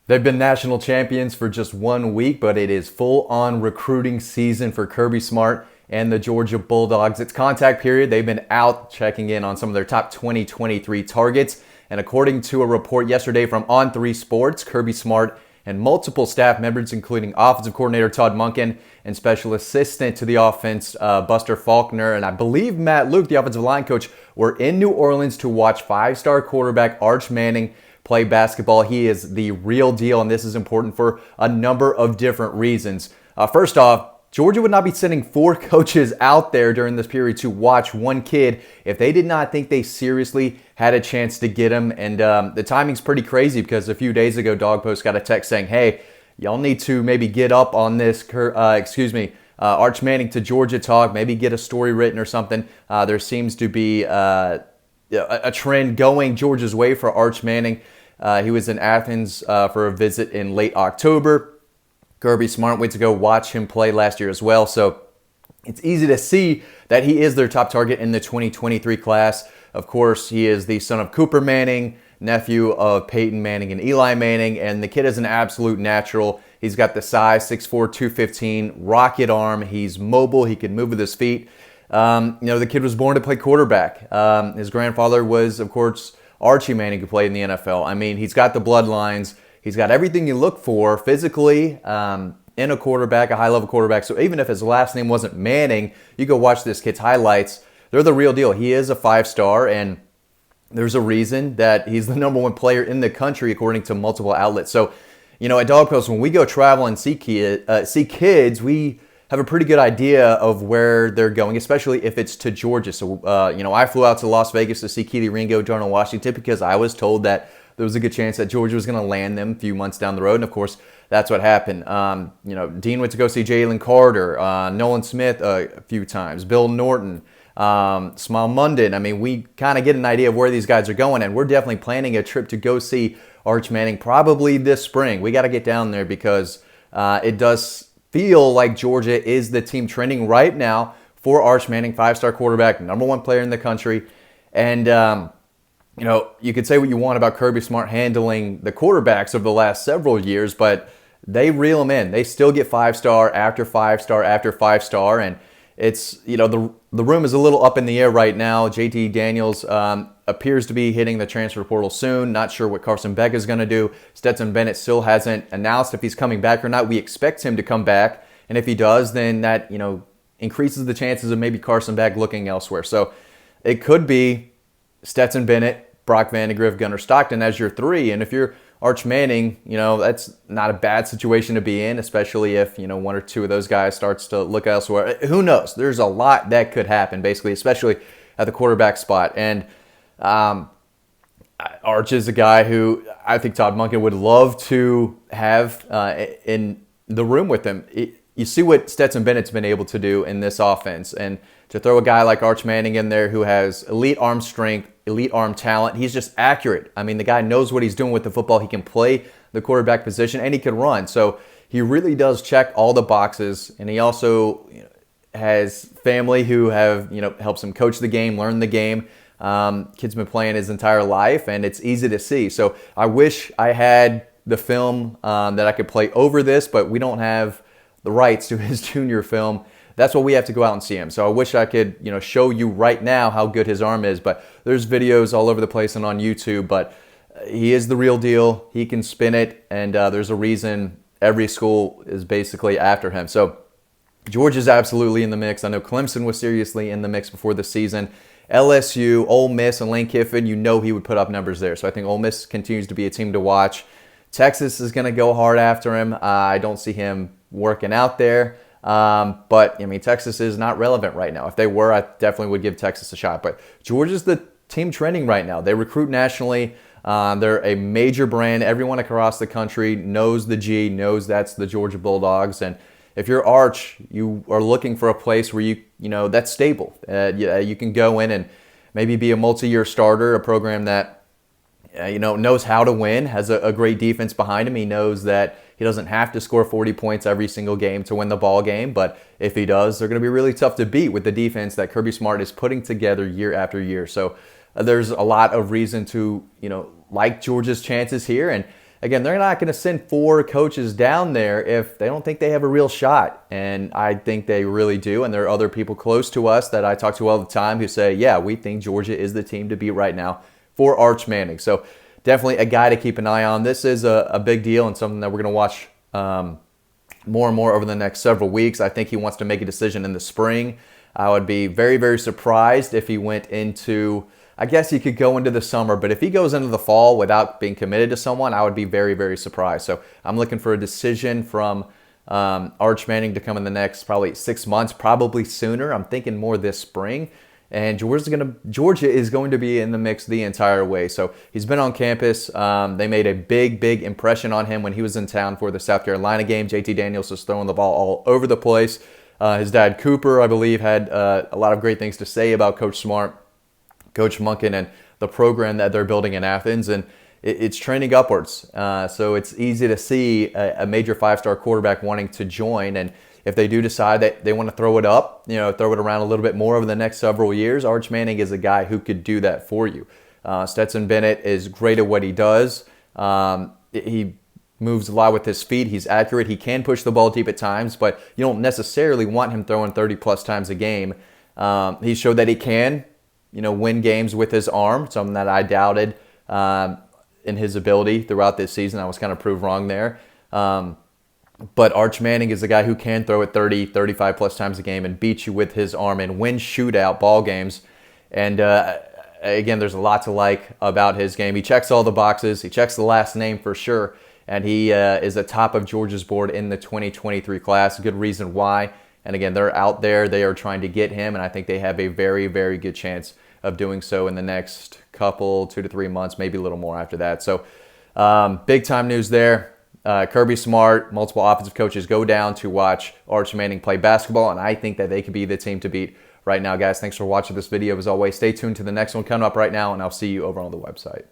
They've been national champions for just 1 week, but it is full-on recruiting season for Kirby Smart and the Georgia Bulldogs. It's contact period. They've been out checking in on some of their top 2023 targets. And according to a report yesterday from On3 Sports, Kirby Smart and multiple staff members, including offensive coordinator Todd Monken and special assistant to the offense, Buster Faulkner, and I believe Matt Luke, the offensive line coach, were in New Orleans to watch five-star quarterback Arch Manning play basketball. He is the real deal, and this is important for a number of different reasons. First off, Georgia would not be sending 4 coaches out there during this period to watch one kid if they did not think they seriously had a chance to get him. And the timing's pretty crazy because a few days ago, Dog Post got a text saying, hey, y'all need to maybe get up on this, Arch Manning to Georgia talk, maybe get a story written or something. There seems to be a trend going Georgia's way for Arch Manning. He was in Athens for a visit in late October. Kirby Smart went to go watch him play last year as well. So it's easy to see that he is their top target in the 2023 class. Of course, he is the son of Cooper Manning, nephew of Peyton Manning and Eli Manning, and the kid is an absolute natural. He's got the size, 6'4", 215, rocket arm. He's mobile. He can move with his feet. The kid was born to play quarterback. His grandfather was, of course, Archie Manning, who played in the NFL. I mean, he's got the bloodlines. He's got everything you look for physically in a quarterback, a high-level quarterback. So even if his last name wasn't Manning, you go watch this kid's highlights. They're the real deal. He is a 5-star, and there's a reason that he's the #1 player in the country, according to multiple outlets. So, at Dog Post, when we go travel and see kids, we have a pretty good idea of where they're going, especially if it's to Georgia. So, I flew out to Las Vegas to see Keely Ringo, Darnell Washington, because I was told that there was a good chance that Georgia was going to land them a few months down the road. And, of course, that's what happened. Dean went to go see Jalen Carter, Nolan Smith a few times, Bill Norton, Smile Munden. I mean, we kind of get an idea of where these guys are going, and we're definitely planning a trip to go see Arch Manning probably this spring. We got to get down there because it does feel like Georgia is the team trending right now for Arch Manning, 5-star quarterback, #1 player in the country. And, you could say what you want about Kirby Smart handling the quarterbacks over the last several years, but they reel them in. They still get 5-star after 5-star after 5-star, and it's, the room is a little up in the air right now. JT Daniels appears to be hitting the transfer portal soon. Not sure what Carson Beck is going to do. Stetson Bennett still hasn't announced if he's coming back or not. We expect him to come back, and if he does, then that, increases the chances of maybe Carson Beck looking elsewhere. So it could be Stetson Bennett, Brock Vandegrift, Gunnar Stockton as your 3. And if you're Arch Manning, that's not a bad situation to be in, especially if, 1 or 2 of those guys starts to look elsewhere. Who knows? There's a lot that could happen, basically, especially at the quarterback spot. And Arch is a guy who I think Todd Monken would love to have in the room with him. You see what Stetson Bennett's been able to do in this offense. And to throw a guy like Arch Manning in there who has elite arm strength, elite arm talent, he's just accurate. I mean, the guy knows what he's doing with the football. He can play the quarterback position, and he can run. So he really does check all the boxes. And he also has family who have, helps him coach the game, learn the game. Kid's been playing his entire life, and it's easy to see. So I wish I had the film that I could play over this, but we don't have the rights to his junior film. That's what we have to go out and see him. So I wish I could, show you right now how good his arm is. But there's videos all over the place and on YouTube. But he is the real deal. He can spin it, and there's a reason every school is basically after him. So Georgia's absolutely in the mix. I know Clemson was seriously in the mix before the season. LSU, Ole Miss, and Lane Kiffin, he would put up numbers there. So I think Ole Miss continues to be a team to watch. Texas is going to go hard after him. I don't see him working out there. But Texas is not relevant right now. If they were, I definitely would give Texas a shot. But Georgia's the team trending right now. They recruit nationally. They're a major brand. Everyone across the country knows the G, knows that's the Georgia Bulldogs. And if you're Arch, you are looking for a place where that's stable. You can go in and maybe be a multi-year starter, a program that knows how to win, has a great defense behind him. He knows that he doesn't have to score 40 points every single game to win the ball game, but if he does, they're going to be really tough to beat with the defense that Kirby Smart is putting together year after year. So there's a lot of reason to, like Georgia's chances here. And again, they're not going to send 4 coaches down there if they don't think they have a real shot. And I think they really do. And there are other people close to us that I talk to all the time who say, yeah, we think Georgia is the team to beat right now for Arch Manning. So definitely a guy to keep an eye on. This is a big deal and something that we're going to watch more and more over the next several weeks. I think he wants to make a decision in the spring. I would be very, very surprised if he went into, I guess he could go into the summer, but if he goes into the fall without being committed to someone, I would be very, very surprised. So I'm looking for a decision from Arch Manning to come in the next probably 6 months, probably sooner. I'm thinking more this spring. And Georgia is going to be in the mix the entire way. So he's been on campus. They made a big, big impression on him when he was in town for the South Carolina game. JT Daniels was throwing the ball all over the place. His dad, Cooper, I believe, had a lot of great things to say about Coach Smart, Coach Monken, and the program that they're building in Athens. And it's trending upwards. So it's easy to see a major 5-star quarterback wanting to join. And if they do decide that they want to throw it up, throw it around a little bit more over the next several years, Arch Manning is a guy who could do that for you. Stetson Bennett is great at what he does. He moves a lot with his feet. He's accurate. He can push the ball deep at times, but you don't necessarily want him throwing 30-plus times a game. He showed that he can, win games with his arm, something that I doubted in his ability throughout this season. I was kind of proved wrong there. But Arch Manning is a guy who can throw it 30, 35-plus times a game and beat you with his arm and win shootout ball games. And again, there's a lot to like about his game. He checks all the boxes. He checks the last name for sure. And he is atop of Georgia's board in the 2023 class. Good reason why. And again, they're out there. They are trying to get him. And I think they have a very, very good chance of doing so in the next couple, 2 to 3 months, maybe a little more after that. So big time news there. Kirby Smart, multiple offensive coaches go down to watch Arch Manning play basketball, and I think that they could be the team to beat right now, guys. Thanks for watching this video. As always, stay tuned to the next one coming up right now, and I'll see you over on the website.